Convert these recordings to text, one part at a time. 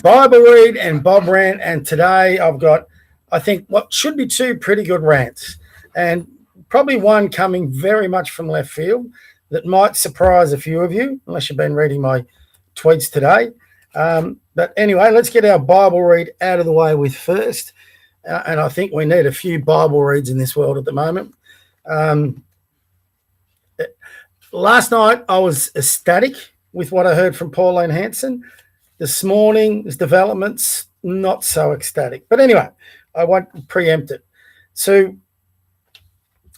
Bible read and Bob rant, and today I've got, I think, what should be two pretty good rants, and probably one coming very much from left field that might surprise a few of you, unless you've been reading my tweets today. But anyway, let's get our Bible read out of the way with first, and I think we need a few Bible reads in this world at the moment. Last night I was ecstatic with what I heard from Pauline Hanson. This morning, there's developments, not so ecstatic. But anyway, I won't preempt it. So,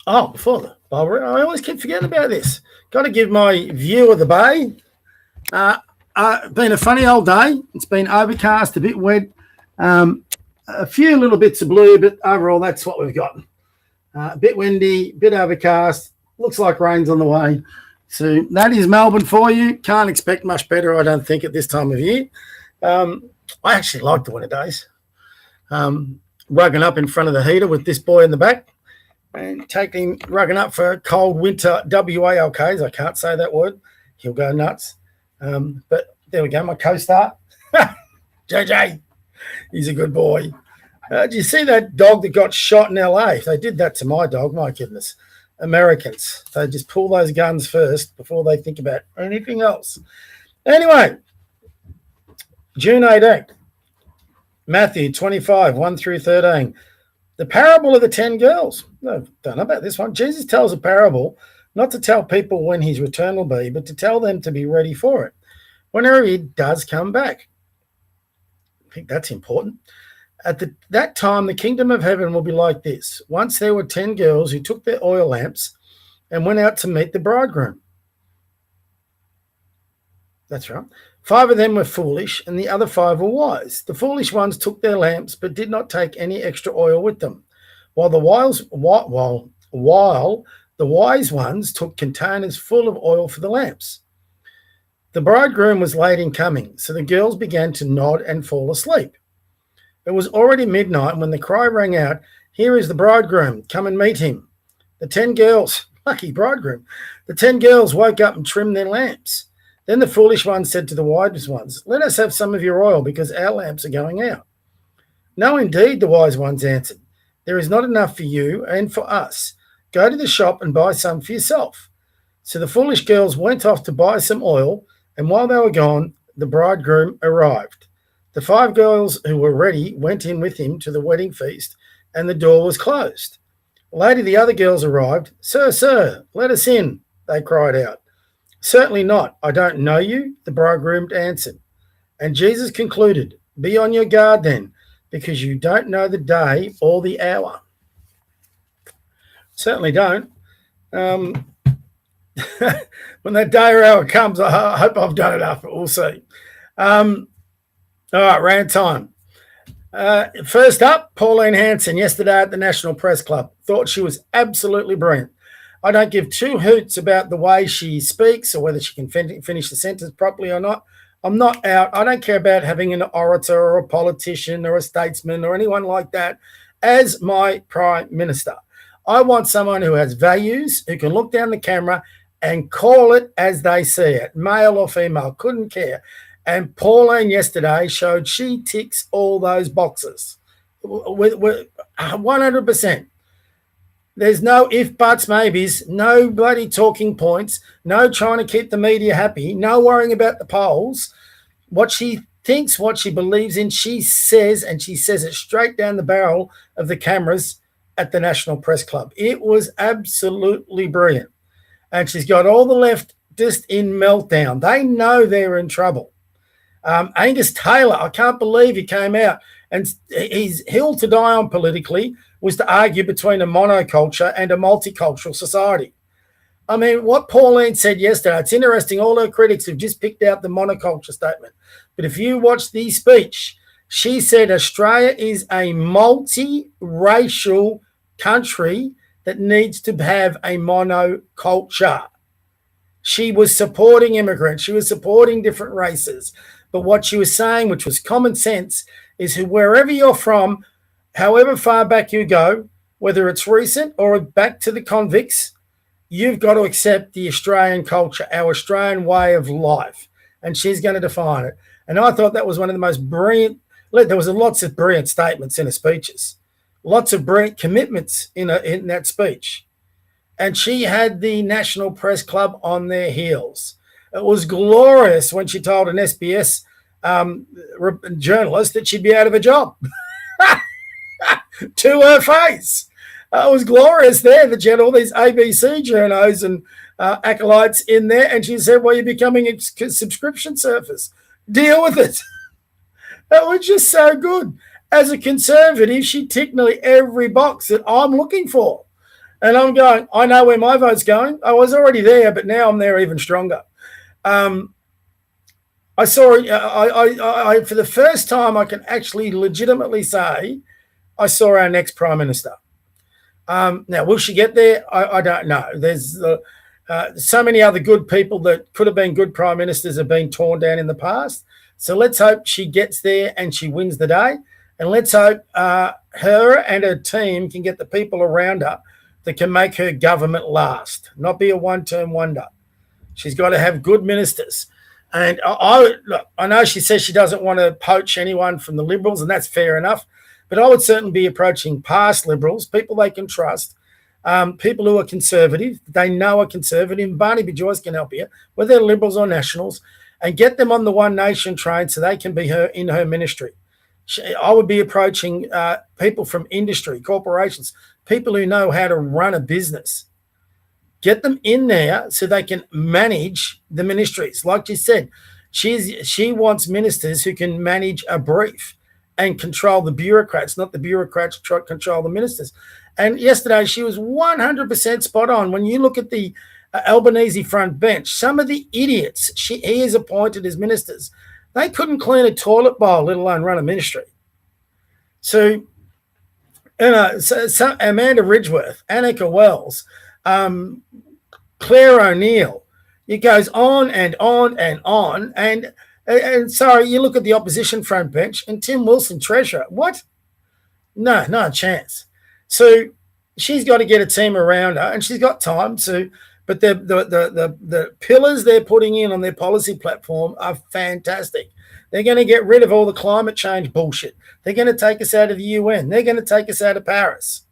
before the Bible read, I always keep forgetting about this. Got to give my view of the bay. Been a funny old day. It's been overcast, a bit wet, a few little bits of blue, but overall that's what we've got. A bit windy, bit overcast, looks like rain's on the way. So that is Melbourne for you. Can't expect much better, I don't think, at this time of year. I actually like the winter days. Rugging up in front of the heater with this boy in the back and rugging up for cold winter WALKs. I can't say that word. He'll go nuts. But there we go, my co-star. JJ, he's a good boy. Did you see that dog that got shot in LA? If they did that to my dog, my goodness. Americans, they just pull those guns first before they think about anything else. Anyway, June 18th, Matthew 25, 1 through 13. The parable of the 10 girls. No, don't know about this one. Jesus tells a parable not to tell people when his return will be, but to tell them to be ready for it whenever he does come back. I think that's important. At that time, the kingdom of heaven will be like this. Once there were 10 girls who took their oil lamps and went out to meet the bridegroom. That's right. 5 of them were foolish and the other 5 were wise. The foolish ones took their lamps but did not take any extra oil with them, while the wise ones took containers full of oil for the lamps. The bridegroom was late in coming, so the girls began to nod and fall asleep. It was already midnight when the cry rang out, "Here is the bridegroom, come and meet him." The 10 girls, lucky bridegroom, the 10 girls woke up and trimmed their lamps. Then the foolish ones said to the wise ones, "Let us have some of your oil because our lamps are going out." "No, indeed," the wise ones answered. "There is not enough for you and for us. Go to the shop and buy some for yourself." So the foolish girls went off to buy some oil, and while they were gone, the bridegroom arrived. The 5 girls who were ready went in with him to the wedding feast, and the door was closed. Later, the other girls arrived. Sir, let us in," they cried out. "Certainly not. I don't know you," the bridegroom answered. And Jesus concluded, "Be on your guard then, because you don't know the day or the hour." Certainly don't. When that day or hour comes, I hope I've done enough, but we'll see. All right, rant time. First up, Pauline Hanson yesterday at the National Press Club. Thought she was absolutely brilliant. I don't give 2 hoots about the way she speaks or whether she can finish the sentence properly or not. I'm not out. I don't care about having an orator or a politician or a statesman or anyone like that as my Prime Minister. I want someone who has values, who can look down the camera and call it as they see it, male or female, couldn't care. And Pauline yesterday showed she ticks all those boxes with 100%. There's no if, buts, maybes, no bloody talking points, no trying to keep the media happy, no worrying about the polls. What she thinks, what she believes in, she says, and she says it straight down the barrel of the cameras at the National Press Club. It was absolutely brilliant. And she's got all the left just in meltdown. They know they're in trouble. Angus Taylor, I can't believe he came out, and his hill to die on politically was to argue between a monoculture and a multicultural society. I mean, what Pauline said yesterday, it's interesting, all her critics have just picked out the monoculture statement. But if you watch the speech, she said Australia is a multi-racial country that needs to have a monoculture. She was supporting immigrants. She was supporting different races. But what she was saying, which was common sense, is wherever you're from, however far back you go, whether it's recent or back to the convicts, you've got to accept the Australian culture, our Australian way of life. And she's going to define it. And I thought that was one of the most brilliant. There was lots of brilliant statements in her speeches, lots of brilliant commitments in that speech. And she had the National Press Club on their heels. It was glorious when she told an SBS journalist that she'd be out of a job to her face. It was glorious there that she had all these ABC journos and acolytes in there, and she said, well, you're becoming a subscription service. Deal with it. That was just so good. As a conservative, she ticked nearly every box that I'm looking for. And I'm going, I know where my vote's going. I was already there, but now I'm there even stronger. I saw, I for the first time, I can actually legitimately say I saw our next Prime Minister. Now, will she get there? I don't know. There's so many other good people that could have been good Prime Ministers have been torn down in the past. So let's hope she gets there and she wins the day. And let's hope her and her team can get the people around her that can make her government last, not be a one-term wonder. She's got to have good ministers. And I know she says she doesn't want to poach anyone from the Liberals, and that's fair enough. But I would certainly be approaching past Liberals, people they can trust, people who are conservative, they know are conservative. Barnaby Joyce can help you, whether they're Liberals or Nationals, and get them on the One Nation train so they can be in her ministry. I would be approaching people from industry, corporations, people who know how to run a business. Get them in there so they can manage the ministries. Like you said, she wants ministers who can manage a brief and control the bureaucrats, not the bureaucrats control the ministers. And yesterday she was 100% spot on. When you look at the Albanese front bench, some of the idiots he has appointed as ministers, they couldn't clean a toilet bowl, let alone run a ministry. So, so Amanda Ridgeworth, Annika Wells, Claire O'Neill, it goes on and on and on. And sorry, you look at the opposition front bench and Tim Wilson, treasurer. What? No chance. So she's got to get a team around her, and she's got time to. But the pillars they're putting in on their policy platform are fantastic. They're going to get rid of all the climate change bullshit. They're going to take us out of the UN. They're going to take us out of Paris.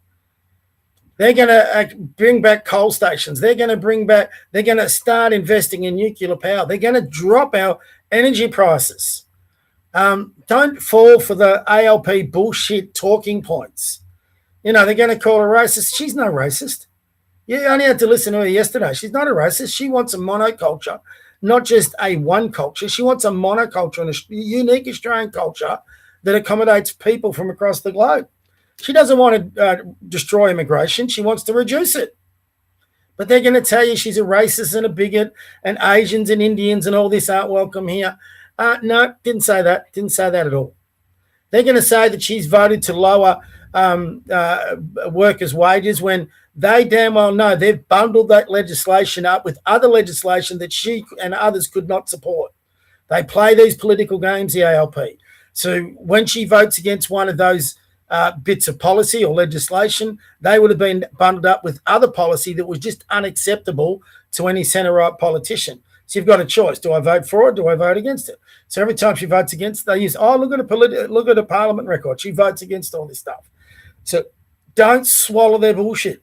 They're going to bring back coal stations. They're going to start investing in nuclear power. They're going to drop our energy prices. Don't fall for the ALP bullshit talking points. They're going to call her racist. She's no racist. You only had to listen to her yesterday. She's not a racist. She wants a monoculture, not just a one culture. She wants a monoculture and a unique Australian culture that accommodates people from across the globe. She doesn't want to destroy immigration. She wants to reduce it. But they're going to tell you she's a racist and a bigot and Asians and Indians and all this aren't welcome here. No, didn't say that. Didn't say that at all. They're going to say that she's voted to lower workers' wages when they damn well know they've bundled that legislation up with other legislation that she and others could not support. They play these political games, the ALP. So when she votes against one of those bits of policy or legislation, they would have been bundled up with other policy that was just unacceptable to any centre-right politician. So you've got a choice. Do I vote for it? Do I vote against it? So every time she votes against it, they use, look at a parliament record. She votes against all this stuff. So don't swallow their bullshit.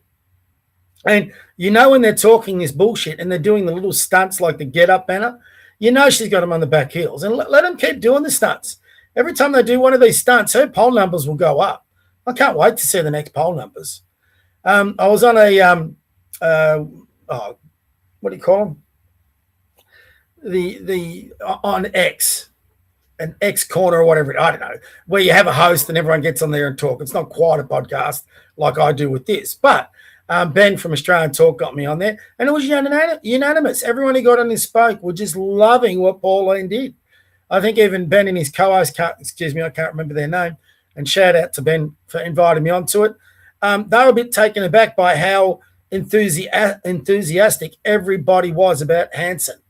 And when they're talking this bullshit and they're doing the little stunts like the Get Up banner, she's got them on the back heels. And let them keep doing the stunts. Every time they do one of these stunts, her poll numbers will go up. I can't wait to see the next poll numbers. I was on what do you call them? On X, an X corner or whatever. I don't know, where you have a host and everyone gets on there and talk. It's not quite a podcast like I do with this, but Ben from Australian Talk got me on there, and it was unanimous. Everyone who got on and spoke were just loving what Pauline did. I think even Ben and his co-host, I can't remember their name, and shout out to Ben for inviting me onto it. They were a bit taken aback by how enthusiastic everybody was about Hanson.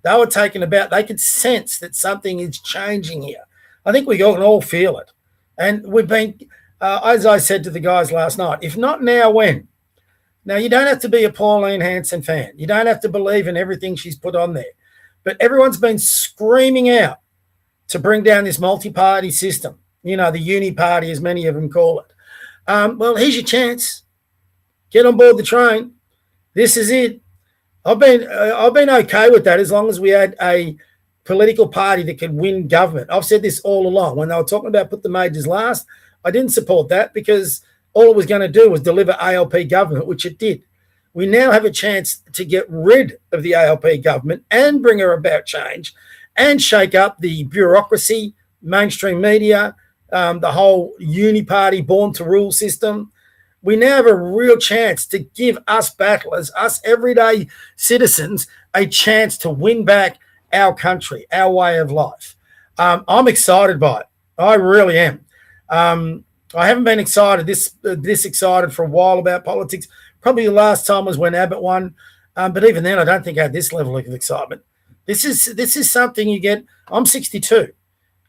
They were taken aback. They could sense that something is changing here. I think we can all feel it. And we've been, as I said to the guys last night, if not now, when? Now, you don't have to be a Pauline Hanson fan. You don't have to believe in everything she's put on there. But everyone's been screaming out to bring down this multi-party system, the uni party, as many of them call it. Well, here's your chance. Get on board the train. This is it. I've been okay with that as long as we had a political party that could win government. I've said this all along. When they were talking about put the majors last, I didn't support that because all it was going to do was deliver ALP government, which it did. We now have a chance to get rid of the ALP government and bring her about change and shake up the bureaucracy, mainstream media, the whole uni party born to rule system. We now have a real chance to give us battlers, us everyday citizens, a chance to win back our country, our way of life. I'm excited by it. I really am. I haven't been excited this excited for a while about politics. Probably the last time was when Abbott won, but even then, I don't think I had this level of excitement. This is something you get. I'm 62.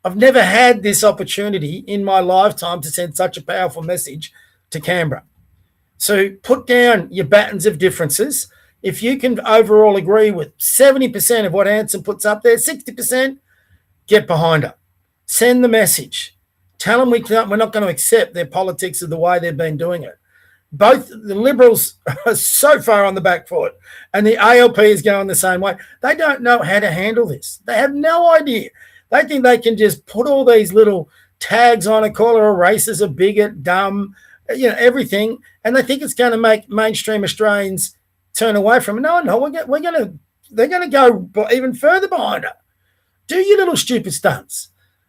I've never had this opportunity in my lifetime to send such a powerful message to Canberra. So put down your battens of differences. If you can overall agree with 70% of what Hanson puts up there, 60%, get behind her. Send the message. Tell them we're not going to accept their politics of the way they've been doing it. Both the Liberals are so far on the back foot and the ALP is going the same way. They don't know how to handle this. They have no idea. They think they can just put all these little tags on it, call her a racist, a bigot, dumb, everything, and they think it's going to make mainstream Australians turn away from it. No, they're going to go even further behind her. Do your little stupid stunts.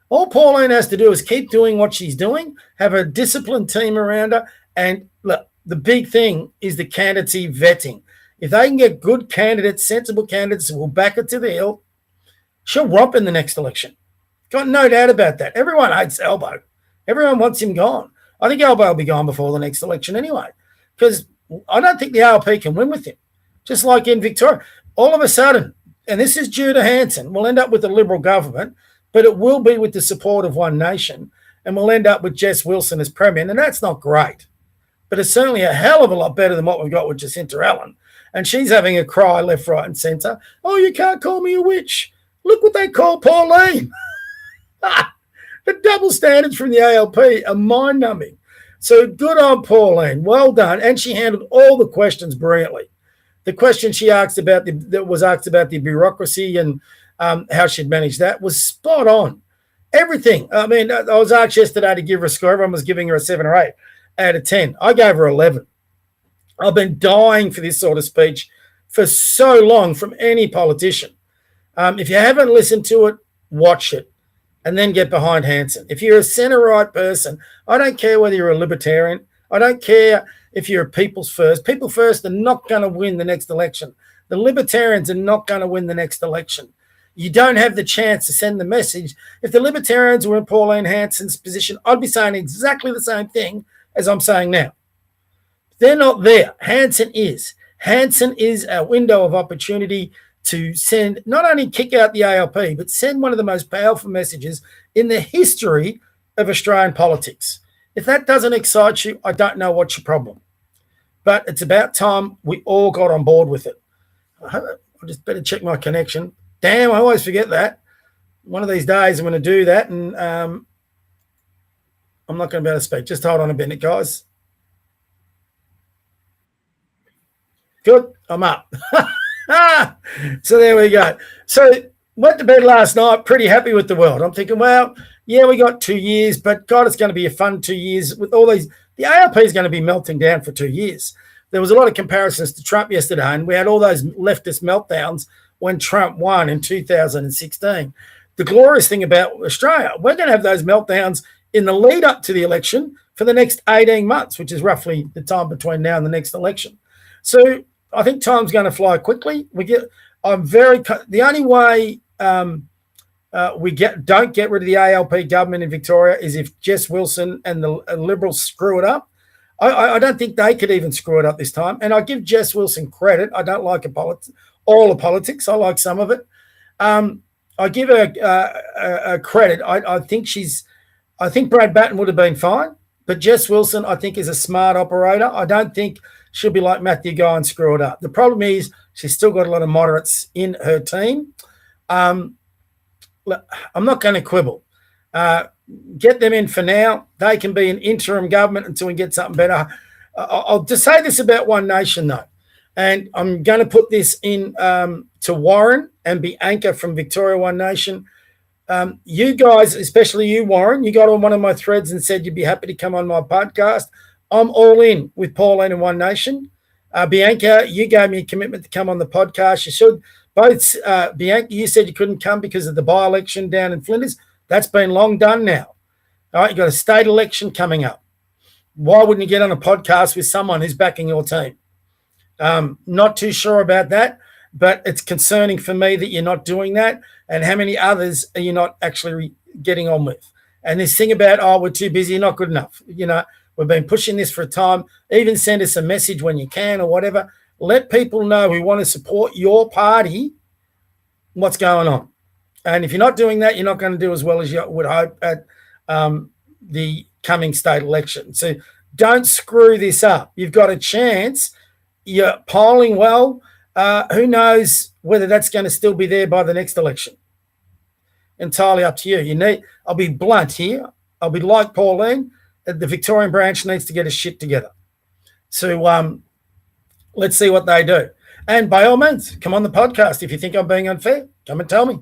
All Pauline has to do is keep doing what she's doing, have a disciplined team around her, and look, the big thing is the candidacy vetting. If they can get good candidates, sensible candidates who will back her to the hill, she'll romp in the next election. Got no doubt about that. Everyone hates Albo. Everyone wants him gone. I think Albo will be gone before the next election anyway, because I don't think the ALP can win with him. Just like in Victoria, all of a sudden, and this is due to Hanson, we'll end up with a Liberal government, but it will be with the support of One Nation, and we'll end up with Jess Wilson as Premier, and that's not great. But it's certainly a hell of a lot better than what we've got with Jacinta Allen. And she's having a cry left, right, and centre. Oh, you can't call me a witch. Look what they call Pauline. The double standards from the ALP are mind-numbing. So good on Pauline. Well done. And she handled all the questions brilliantly. The question she asked about that was asked about the bureaucracy and how she'd manage that was spot on. Everything. I mean, I was asked yesterday to give her a score. Everyone was giving her a 7 or 8 out of 10. I gave her 11. I've been dying for this sort of speech for so long from any politician. If you haven't listened to it, watch it and then get behind Hanson. If you're a centre-right person, I don't care whether you're a libertarian. I don't care if you're a People's First. People First are not going to win the next election. The Libertarians are not going to win the next election. You don't have the chance to send the message. If the Libertarians were in Pauline Hanson's position, I'd be saying exactly the same thing as I'm saying now. They're not there. Hanson is. Hanson is a window of opportunity to send, not only kick out the ALP, but send one of the most powerful messages in the history of Australian politics. If that doesn't excite you, I don't know what's your problem. But it's about time we all got on board with it. I'll just better check my connection. Damn, I always forget that. One of these days I'm going to do that, and I'm not going to be able to speak. Just hold on a minute, guys. Good, I'm up. So there we go. So went to bed last night pretty happy with the world. I'm thinking, well, yeah, we got 2 years, but God, it's going to be a fun 2 years with all these. The ALP is going to be melting down for 2 years. There was a lot of comparisons to Trump yesterday, and we had all those leftist meltdowns when Trump won in 2016. The glorious thing about Australia, we're going to have those meltdowns in the lead up to the election for the next 18 months, which is roughly the time between now and the next election. So I think time's going to fly quickly. The only way don't get rid of the ALP government in Victoria is if Jess Wilson and the Liberals screw it up. I don't think they could even screw it up this time. And I give Jess Wilson credit. I don't like all the politics. I like some of it. I give her a credit. I think Brad Batten would have been fine, but Jess Wilson, I think, is a smart operator. I don't think she'll be like Matthew Guy and screw it up. The problem is she's still got a lot of moderates in her team. look, I'm not going to quibble. Get them in for now. They can be an interim government until we get something better. I'll just say this about One Nation, though, and I'm going to put this in to Warren and Bianca from Victoria One Nation. You guys, especially you, Warren, you got on one of my threads and said you'd be happy to come on my podcast. I'm all in with Pauline and One Nation. Bianca, you gave me a commitment to come on the podcast. You should. Both, Bianca, you said you couldn't come because of the by-election down in Flinders. That's been long done now. All right, you've got a state election coming up. Why wouldn't you get on a podcast with someone who's backing your team? Not too sure about that, but it's concerning for me that you're not doing that, and how many others are you not actually getting on with? And this thing about, we're too busy, not good enough. We've been pushing this for a time. Even send us a message when you can or whatever. Let people know who want to support your party what's going on. And if you're not doing that, you're not going to do as well as you would hope at the coming state election. So don't screw this up. You've got a chance. You're polling well. Who knows whether that's going to still be there by the next election? Entirely up to you. I'll be blunt here. I'll be like Pauline. The Victorian branch needs to get his shit together. So let's see what they do. And by all means, come on the podcast. If you think I'm being unfair, come and tell me.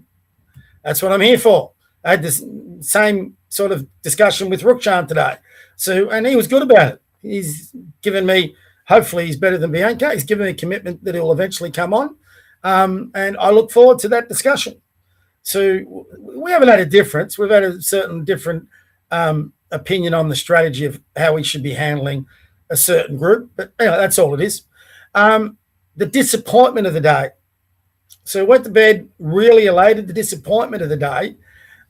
That's what I'm here for. I had this same sort of discussion with Rukshan today. And he was good about it. He's given me, hopefully he's better than Bianca. He's given me a commitment that he'll eventually come on. And I look forward to that discussion. So we haven't had a difference. We've had a certain different opinion on the strategy of how we should be handling a certain group. But anyway, that's all it is. The disappointment of the day. So I went to bed really elated. The disappointment of the day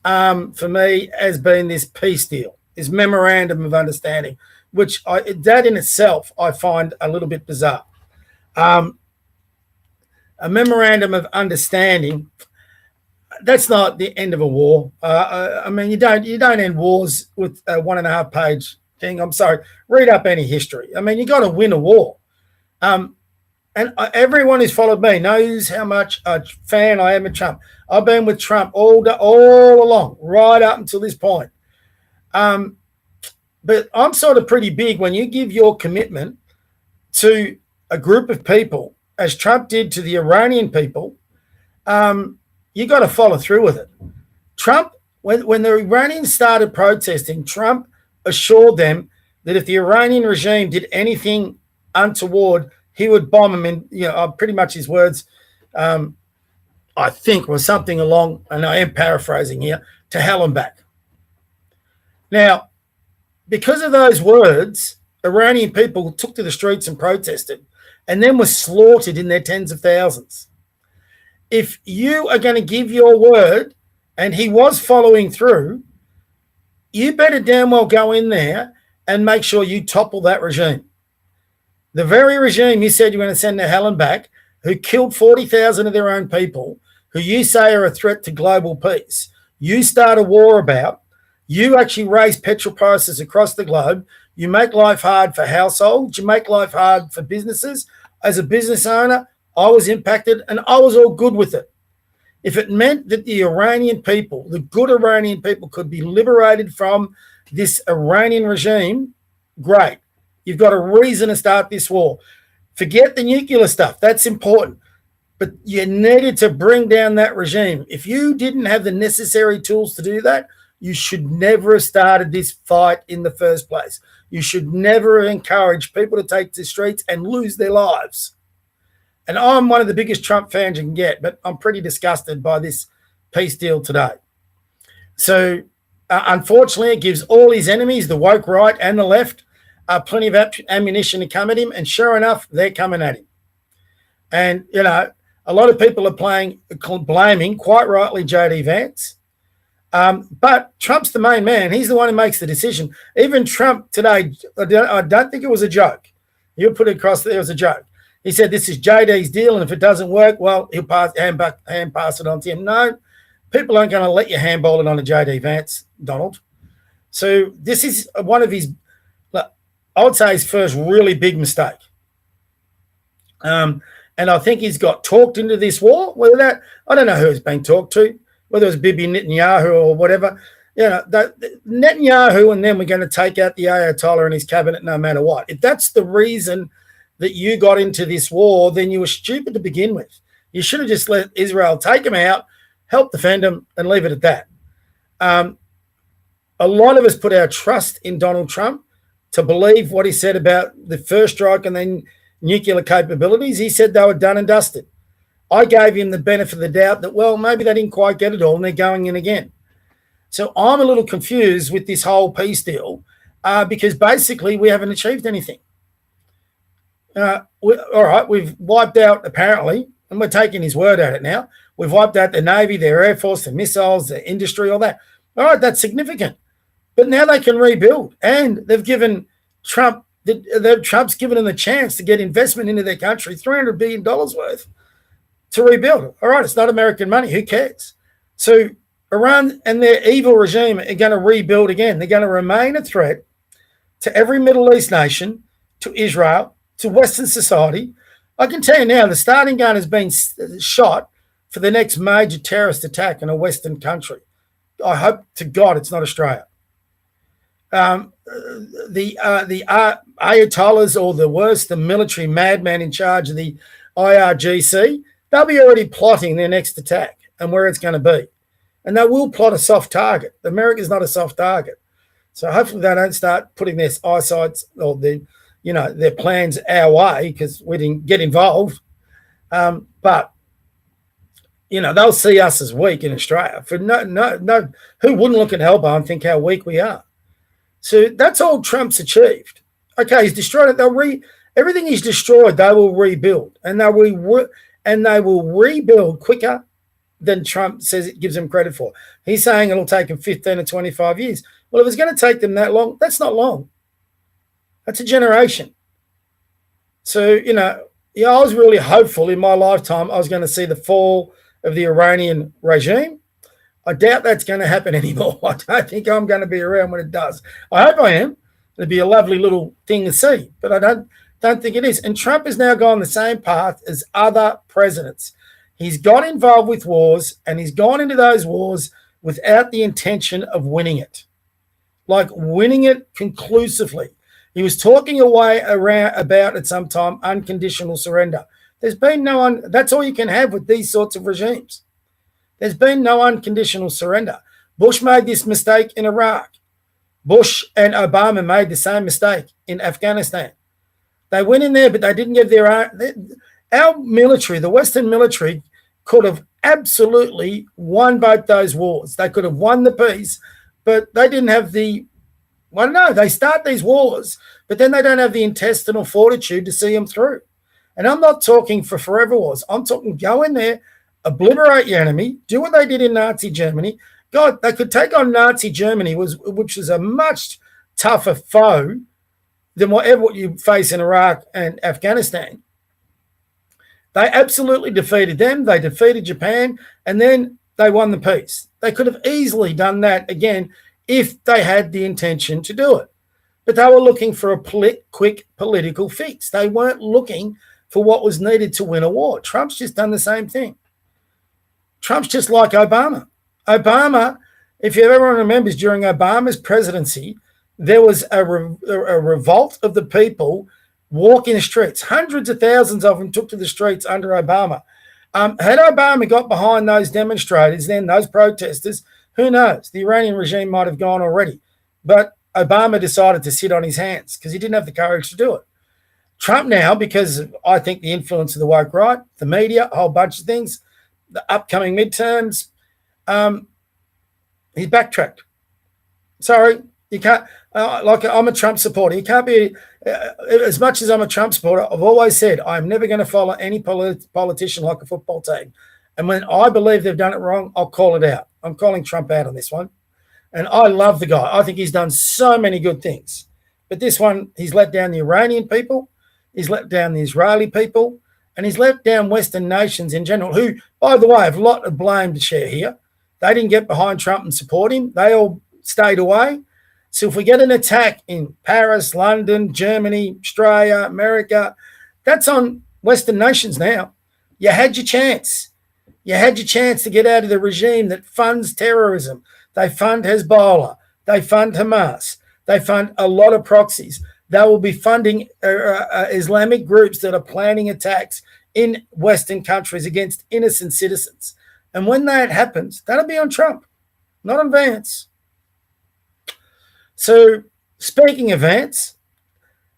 for me has been this peace deal, this memorandum of understanding, which that in itself I find a little bit bizarre. A memorandum of understanding, that's not the end of a war. I mean, you don't end wars with a 1.5 page thing. I'm sorry. Read up any history. I mean, you got to win a war. And everyone who's followed me knows how much a fan I am of Trump. I've been with Trump all along, right up until this point. But I'm sort of pretty big when you give your commitment to a group of people, as Trump did to the Iranian people, you got to follow through with it. Trump, when the Iranians started protesting, Trump assured them that if the Iranian regime did anything untoward, he would bomb them in, pretty much his words, I think, was something along, and I am paraphrasing here, to hell and back. Now, because of those words, Iranian people took to the streets and protested and then were slaughtered in their tens of thousands. If you are going to give your word, and he was following through, you better damn well go in there and make sure you topple that regime. The very regime you said you're going to send to hell and back, who killed 40,000 of their own people, who you say are a threat to global peace, you start a war about, you actually raise petrol prices across the globe, you make life hard for households, you make life hard for businesses. As a business owner, I was impacted and I was all good with it. If it meant that the Iranian people, the good Iranian people, could be liberated from this Iranian regime, great. You've got a reason to start this war. Forget the nuclear stuff. That's important. But you needed to bring down that regime. If you didn't have the necessary tools to do that, you should never have started this fight in the first place. You should never encourage people to take to the streets and lose their lives. And I'm one of the biggest Trump fans you can get, but I'm pretty disgusted by this peace deal today. So, unfortunately, it gives all his enemies, the woke right and the left, plenty of ammunition to come at him, and sure enough, they're coming at him. And, a lot of people are blaming, quite rightly, J.D. Vance. But Trump's the main man. He's the one who makes the decision. Even Trump today, I don't think it was a joke. He'll put it across there as a joke. He said, this is JD's deal, and if it doesn't work, well, he'll pass it on to him. No, people aren't going to let you handball it on to JD Vance, Donald. So this is one of his, I would say, his first really big mistake. And I think he's got talked into this war. Whether that, I don't know who he's been talked to. whether it was Bibi Netanyahu or whatever. Netanyahu and them were going to take out the Ayatollah and his cabinet no matter what. If that's the reason that you got into this war, then you were stupid to begin with. You should have just let Israel take them out, help defend them, and leave it at that. A lot of us put our trust in Donald Trump to believe what he said about the first strike and then nuclear capabilities. He said they were done and dusted. I gave him the benefit of the doubt that, well, maybe they didn't quite get it all and they're going in again. So I'm a little confused with this whole peace deal because basically we haven't achieved anything. All right, we've wiped out, apparently, and we're taking his word at it now, we've wiped out the Navy, their Air Force, the missiles, the industry, all that. All right, that's significant. But now they can rebuild, and they've given Trump's given them the chance to get investment into their country, $300 billion worth, to rebuild. All right, it's not American money. Who cares? So Iran and their evil regime are going to rebuild again. They're going to remain a threat to every Middle East nation, to Israel, to Western society. I can tell you now, the starting gun has been shot for the next major terrorist attack in a Western country. I hope to God it's not Australia. The Ayatollahs, or the worst, the military madman in charge of the IRGC, they'll be already plotting their next attack and where it's going to be. And they will plot a soft target. America's not a soft target. So hopefully they don't start putting their eyesights or their plans our way, because we didn't get involved. But they'll see us as weak in Australia. For no, who wouldn't look at Elbow and think how weak we are? So that's all Trump's achieved. Okay, he's destroyed it. Everything he's destroyed, they will rebuild, and they will rebuild quicker than Trump says it gives him credit for. He's saying it'll take him 15 or 25 years. Well, if it's going to take them that long, that's not long. That's a generation. So, I was really hopeful in my lifetime I was going to see the fall of the Iranian regime. I doubt that's going to happen anymore. I don't think I'm going to be around when it does. I hope I am. It'd be a lovely little thing to see, but I don't think it is. And Trump has now gone the same path as other presidents. He's got involved with wars, and he's gone into those wars without the intention of winning it, like winning it conclusively. He was talking about at some time unconditional surrender. There's been no one. That's all you can have with these sorts of regimes. There's been no unconditional surrender. Bush made this mistake in Iraq. Bush and Obama made the same mistake in Afghanistan. They went in there, but they didn't give our military, the Western military, could have absolutely won both those wars. They could have won the peace, but they didn't have they start these wars, but then they don't have the intestinal fortitude to see them through. And I'm not talking for forever wars. I'm talking go in there, obliterate your enemy, do what they did in Nazi Germany. God, they could take on Nazi Germany, which was a much tougher foe than what you face in Iraq and Afghanistan. They absolutely defeated them. They defeated Japan, and then they won the peace. They could have easily done that again if they had the intention to do it. But they were looking for a quick political fix. They weren't looking for what was needed to win a war. Trump's just done the same thing. Trump's just like Obama. Obama, if everyone remembers, during Obama's presidency, there was a revolt of the people walking the streets. Hundreds of thousands of them took to the streets under Obama. Had Obama got behind those demonstrators, then those protesters, who knows? The Iranian regime might have gone already. But Obama decided to sit on his hands because he didn't have the courage to do it. Trump now, because of, I think, the influence of the woke right, the media, a whole bunch of things, the upcoming midterms, he's backtracked. Sorry, you can't. I'm a Trump supporter. You can't be, as much as I'm a Trump supporter, I've always said I'm never going to follow any politician like a football team. And when I believe they've done it wrong, I'll call it out. I'm calling Trump out on this one. And I love the guy. I think he's done so many good things. But this one, he's let down the Iranian people, he's let down the Israeli people, and he's let down Western nations in general, who, by the way, have a lot of blame to share here. They didn't get behind Trump and support him. They all stayed away. So if we get an attack in Paris, London, Germany, Australia, America, that's on Western nations now. You had your chance. You had your chance to get out of the regime that funds terrorism. They fund Hezbollah. They fund Hamas. They fund a lot of proxies. They will be funding Islamic groups that are planning attacks in Western countries against innocent citizens. And when that happens, that'll be on Trump, not on Vance. So speaking of Vance,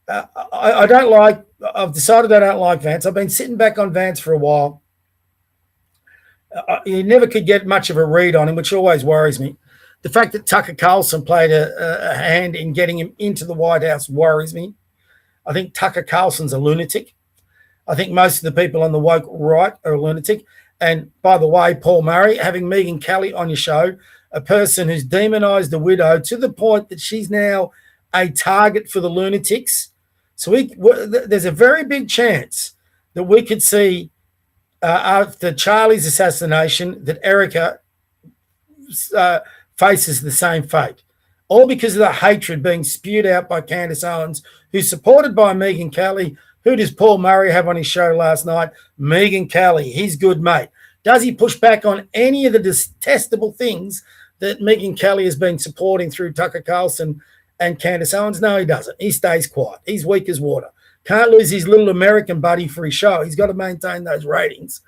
I've decided I don't like Vance. I've been sitting back on Vance for a while. You never could get much of a read on him, which always worries me. The fact that Tucker Carlson played a hand in getting him into the White House worries me. I think Tucker Carlson's a lunatic. I think most of the people on the woke right are a lunatic. And by the way, Paul Murray, having Megyn Kelly on your show, a person who's demonized a widow to the point that she's now a target for the lunatics. So there's a very big chance that we could see after Charlie's assassination that Eureka faces the same fate, all because of the hatred being spewed out by Candace Owens, who's supported by Megyn Kelly. Who does Paul Murray have on his show last night? Megyn Kelly, his good mate. Does he push back on any of the detestable things that Megyn Kelly has been supporting through Tucker Carlson and Candace Owens? No, he doesn't. He stays quiet. He's weak as water. Can't lose his little American buddy for his show. He's got to maintain those ratings.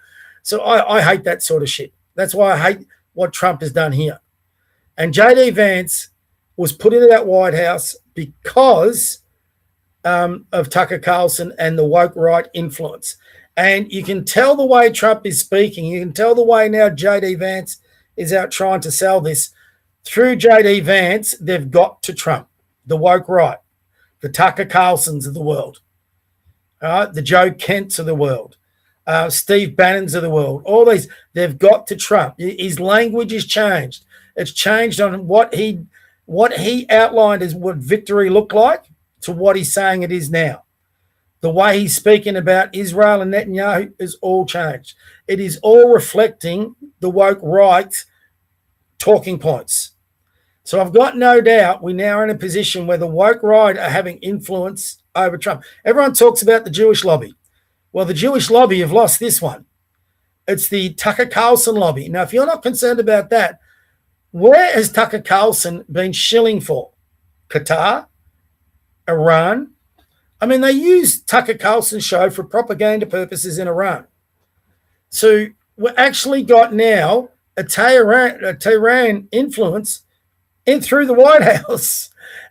So I hate that sort of shit. That's why I hate what Trump has done here. And J.D. Vance was put into that White House because of Tucker Carlson and the woke right influence. And you can tell the way Trump is speaking. You can tell the way now J.D. Vance is out trying to sell this. Through J.D. Vance, they've got to Trump, the woke right, the Tucker Carlsons of the world, the Joe Kents of the world, Steve Bannons of the world. All these, they've got to Trump. His language has changed. It's changed on what he outlined as what victory looked like to what he's saying it is now. The way he's speaking about Israel and Netanyahu is all changed. It is all reflecting the woke right talking points. So I've got no doubt we now are in a position where the woke right are having influence over Trump. Everyone talks about the Jewish lobby. Well, the Jewish lobby have lost this one. It's the Tucker Carlson lobby. Now, if you're not concerned about that, where has Tucker Carlson been shilling for? Qatar? Iran? I mean, they use Tucker Carlson's show for propaganda purposes in Iran. So we've actually got now a Tehran influence in through the White House.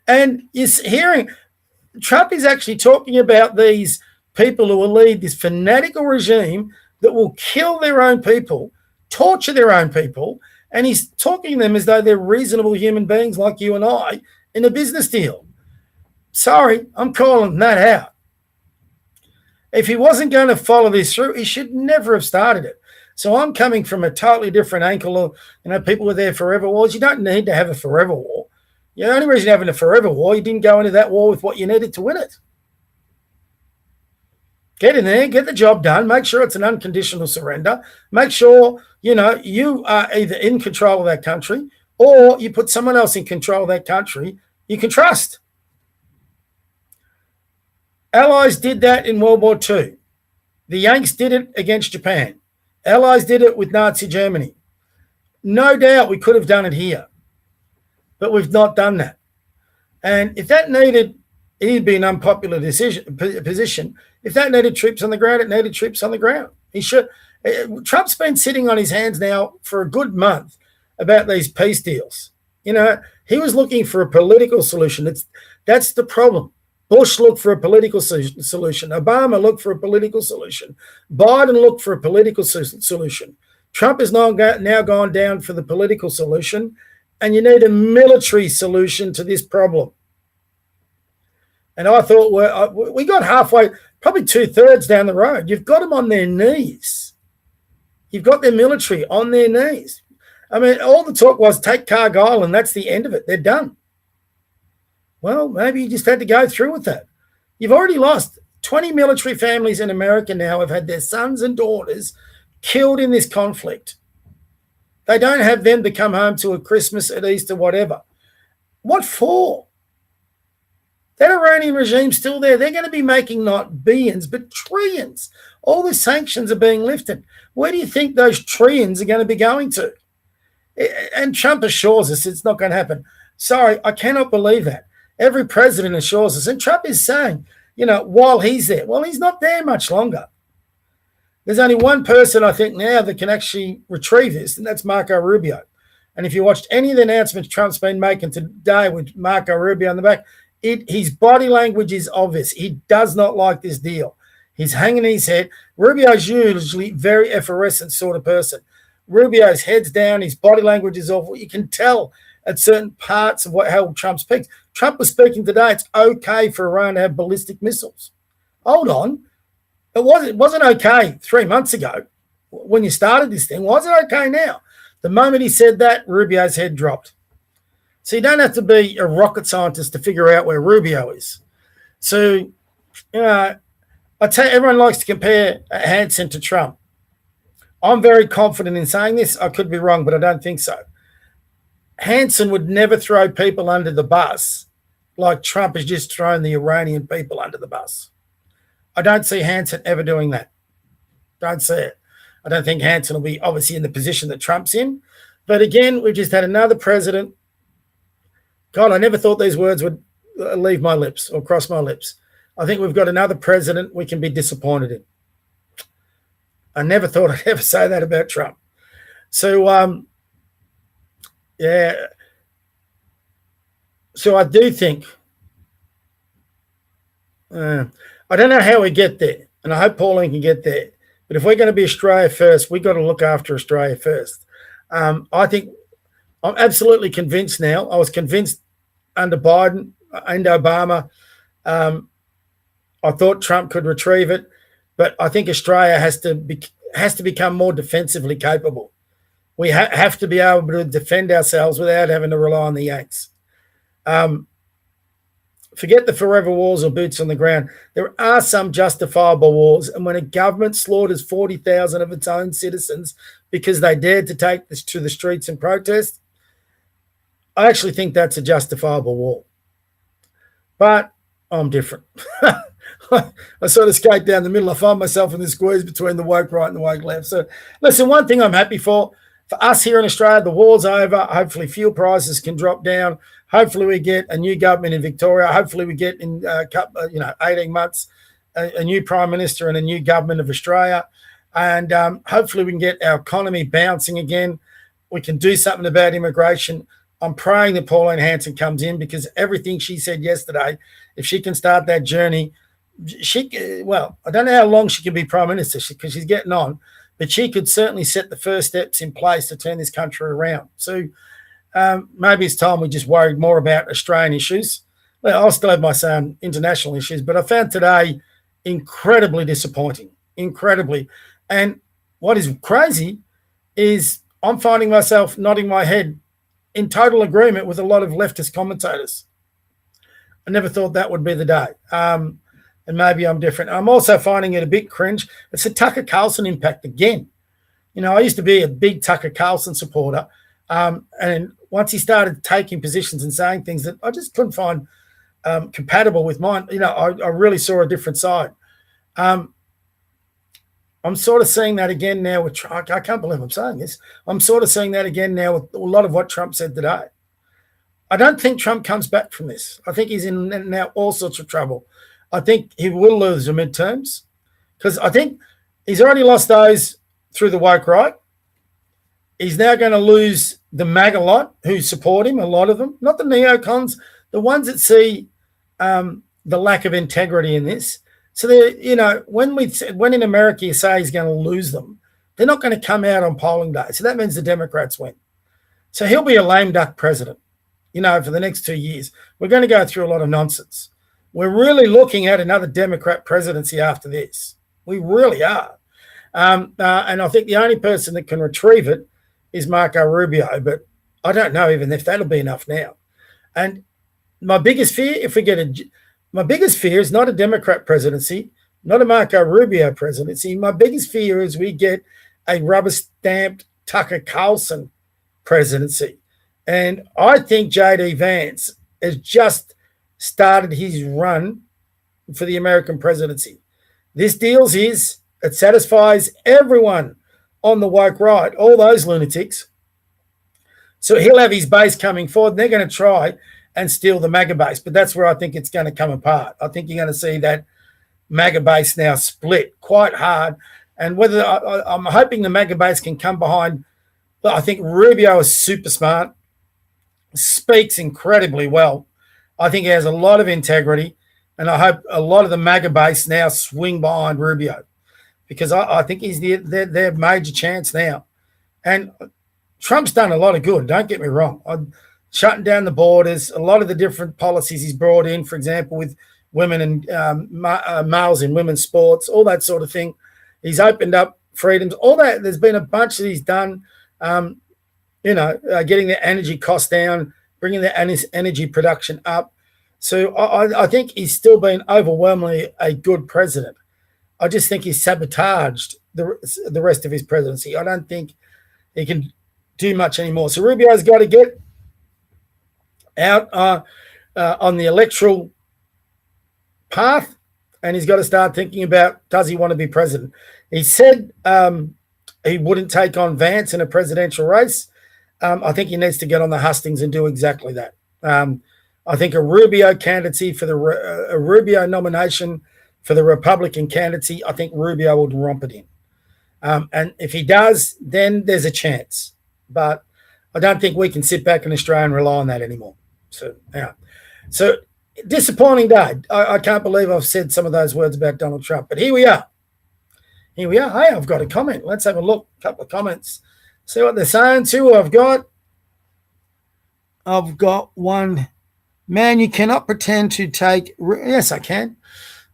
And you're hearing Trump is actually talking about these people who will lead this fanatical regime that will kill their own people, torture their own people, and he's talking to them as though they're reasonable human beings like you and I in a business deal. Sorry, I'm calling that out. If he wasn't going to follow this through, he should never have started it. So I'm coming from a totally different angle of, people were there forever wars. You don't need to have a forever war. The only reason you're having a forever war, you didn't go into that war with what you needed to win it. Get in there, get the job done, make sure it's an unconditional surrender, make sure, you are either in control of that country or you put someone else in control of that country you can trust. Allies did that in World War II. The Yanks did it against Japan. Allies did it with Nazi Germany. No doubt we could have done it here, but we've not done that. And if that needed, it'd be an unpopular position. If that needed troops on the ground, it needed troops on the ground. Trump's been sitting on his hands now for a good month about these peace deals. He was looking for a political solution. That's the problem. Bush looked for a political solution. Obama looked for a political solution. Biden looked for a political solution. Trump has now gone down for the political solution, and you need a military solution to this problem. And I thought we got halfway, probably 2/3 down the road. You've got them on their knees. You've got their military on their knees. I mean, all the talk was take Cargill, and that's the end of it. They're done. Well, maybe you just had to go through with that. You've already lost 20 military families in America now have had their sons and daughters killed in this conflict. They don't have them to come home to a Christmas, at Easter, whatever. What for? That Iranian regime's still there. They're going to be making not billions, but trillions. All the sanctions are being lifted. Where do you think those trillions are going to be going to? And Trump assures us it's not going to happen. Sorry, I cannot believe that. Every president assures us. And Trump is saying, while he's there, well, he's not there much longer. There's only one person, I think, now that can actually retrieve this, and that's Marco Rubio. And if you watched any of the announcements Trump's been making today with Marco Rubio on the back, his body language is obvious. He does not like this deal. He's hanging his head. Rubio's usually very effervescent sort of person. Rubio's head's down. His body language is awful. You can tell at certain parts of how Trump speaks. Trump was speaking today. It's okay for Iran to have ballistic missiles. Hold on. It wasn't okay 3 months ago when you started this thing. Why is it okay now? The moment he said that, Rubio's head dropped. So you don't have to be a rocket scientist to figure out where Rubio is. So, I tell you, everyone likes to compare Hanson to Trump. I'm very confident in saying this. I could be wrong, but I don't think so. Hanson would never throw people under the bus like Trump has just thrown the Iranian people under the bus. I don't see Hanson ever doing that. Don't see it. I don't think Hanson will be obviously in the position that Trump's in. But again, we've just had another president. God, I never thought these words would leave my lips or cross my lips. I think we've got another president we can be disappointed in. I never thought I'd ever say that about Trump. So, yeah. So I do think, I don't know how we get there, and I hope Pauline can get there. But if we're going to be Australia first, we've got to look after Australia first. I think I'm absolutely convinced now. I was convinced under Biden and Obama. I thought Trump could retrieve it, but I think Australia has to become more defensively capable. We have to be able to defend ourselves without having to rely on the Yanks. Forget the forever wars or boots on the ground. There are some justifiable wars, and when a government slaughters 40,000 of its own citizens because they dared to take this to the streets and protest, I actually think that's a justifiable war. But I'm different. I sort of skate down the middle. I find myself in the squeeze between the woke right and the woke left. So, listen, one thing I'm happy for us here in Australia, the war's over. Hopefully fuel prices can drop down. Hopefully we get a new government in Victoria. Hopefully we get in 18 months a new Prime Minister and a new government of Australia. And hopefully we can get our economy bouncing again. We can do something about immigration. I'm praying that Pauline Hanson comes in because everything she said yesterday, if she can start that journey, I don't know how long she can be Prime Minister because she's getting on, but she could certainly set the first steps in place to turn this country around. So maybe it's time we just worried more about Australian issues. Well, I'll still have my say on international issues, but I found today incredibly disappointing, incredibly. And what is crazy is I'm finding myself nodding my head in total agreement with a lot of leftist commentators. I never thought that would be the day. And maybe I'm different. I'm also finding it a bit cringe. It's a Tucker Carlson impact again. I used to be a big Tucker Carlson supporter. And once he started taking positions and saying things that I just couldn't find compatible with mine, I really saw a different side. I'm sort of seeing that again now with Trump. I can't believe I'm saying this. I'm sort of seeing that again now with a lot of what Trump said today. I don't think Trump comes back from this. I think he's in now all sorts of trouble. I think he will lose the midterms because I think he's already lost those through the woke right. He's now going to lose the MAGA lot who support him, a lot of them, not the neocons, the ones that see the lack of integrity in this. So, when in America you say he's going to lose them, they're not going to come out on polling day. So that means the Democrats win. So he'll be a lame duck president, for the next 2 years. We're going to go through a lot of nonsense. We're really looking at another Democrat presidency after this. We really are. And I think the only person that can retrieve it is Marco Rubio, but I don't know even if that'll be enough now. And my biggest fear, my biggest fear is not a Democrat presidency, not a Marco Rubio presidency. My biggest fear is we get a rubber-stamped Tucker Carlson presidency. And I think J.D. Vance is just started his run for the American presidency. This deal's his. It satisfies everyone on the woke right, all those lunatics. So he'll have his base coming forward. They're going to try and steal the MAGA base, but that's where I think it's going to come apart. I think you're going to see that MAGA base now split quite hard. And whether I'm hoping the MAGA base can come behind. I think Rubio is super smart, speaks incredibly well. I think he has a lot of integrity, and I hope a lot of the MAGA base now swing behind Rubio, because I think he's their major chance now. And Trump's done a lot of good, don't get me wrong. Shutting down the borders, a lot of the different policies he's brought in, for example, with women and males in women's sports, all that sort of thing. He's opened up freedoms, all that. There's been a bunch that he's done, getting the energy costs down, bringing the energy production up. So I think he's still been overwhelmingly a good president. I just think he's sabotaged the rest of his presidency. I don't think he can do much anymore. So Rubio's got to get out on the electoral path, and he's got to start thinking about, does he want to be president? He said he wouldn't take on Vance in a presidential race. I think he needs to get on the hustings and do exactly that. I think a Rubio candidacy for a Rubio nomination for the Republican candidacy, I think Rubio would romp it in. And if he does, then there's a chance. But I don't think we can sit back in Australia and rely on that anymore. So, yeah. So, disappointing day. I can't believe I've said some of those words about Donald Trump. But here we are. Hey, I've got a comment. Let's have a look. A couple of comments. See what they're saying. See what I've got. I've got one. Man, you cannot pretend to take. Yes, I can,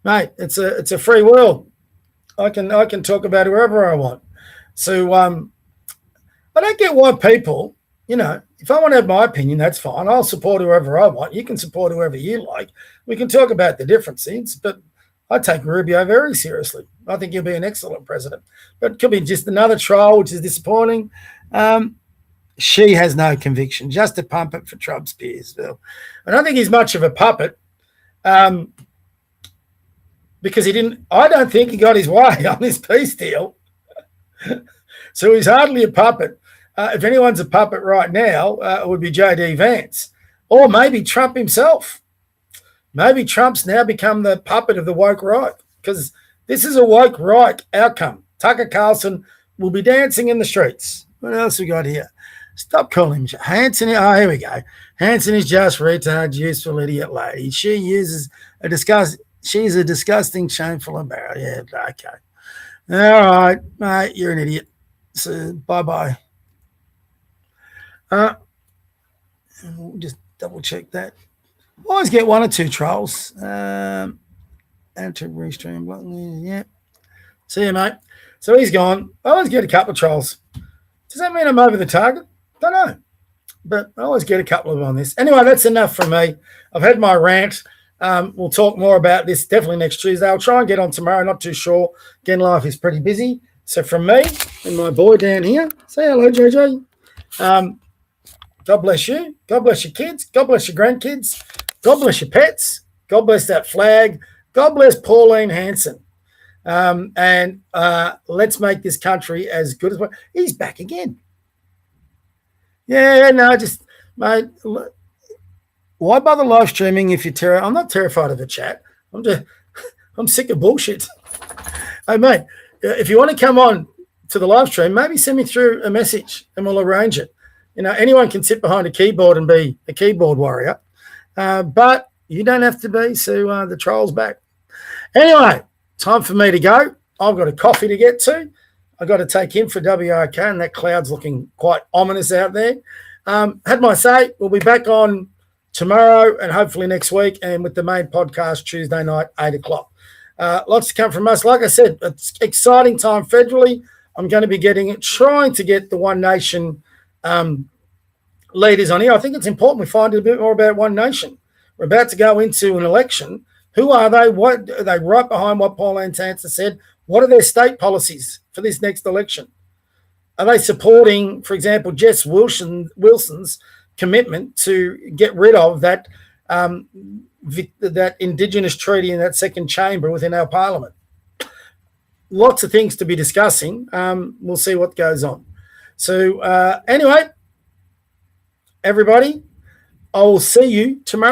mate. It's a free world. I can talk about whoever I want. So I don't get why people, if I want to have my opinion, that's fine. I'll support whoever I want. You can support whoever you like. We can talk about the differences, but I take Rubio very seriously. I think he'll be an excellent president. But it could be just another trial, which is disappointing. She has no conviction, just a puppet for Trump's peers. I don't think he's much of a puppet because I don't think he got his way on this peace deal. So he's hardly a puppet. If anyone's a puppet right now, it would be J.D. Vance, or maybe Trump himself. Maybe Trump's now become the puppet of the woke right, because this is a woke right outcome. Tucker Carlson will be dancing in the streets. What else we got here? Stop calling him Hanson. Oh, here we go. Hanson is just retard, useful idiot lady. She's a disgusting, shameful embarrassment. Yeah, okay. All right, mate, you're an idiot. So bye-bye. We'll just double check that. Always get one or two trolls. And to restream. Yeah. See you, mate. So he's gone. I always get a couple of trolls. Does that mean I'm over the target? Don't know. But I always get a couple of them on this. Anyway, that's enough from me. I've had my rant. We'll talk more about this definitely next Tuesday. I'll try and get on tomorrow. Not too sure. Again, life is pretty busy. So from me and my boy down here, say hello, JJ. God bless you. God bless your kids. God bless your grandkids. God bless your pets. God bless that flag. God bless Pauline Hanson. And let's make this country as good as well. He's back again. Yeah, no, just, mate, why bother live streaming if you're terrified? I'm not terrified of the chat. I'm sick of bullshit. Hey, mate, if you want to come on to the live stream, maybe send me through a message and we'll arrange it. Anyone can sit behind a keyboard and be a keyboard warrior, but you don't have to be, so the troll's back. Anyway, time for me to go. I've got a coffee to get to. I've got to take him for WRK, and that cloud's looking quite ominous out there. Had my say. We'll be back on tomorrow and hopefully next week, and with the main podcast Tuesday night, 8 o'clock. Lots to come from us. Like I said, it's exciting time federally. I'm going to be trying to get the One Nation leaders on here. I think it's important we find a bit more about One Nation. We're about to go into an election. Who are they? What are they? Right behind what Pauline Hanson said. What are their state policies for this next election? Are they supporting, for example, Jess Wilson's commitment to get rid of that that Indigenous treaty in that second chamber within our parliament. Lots of things to be discussing. We'll see what goes on. So anyway, everybody, I will see you tomorrow.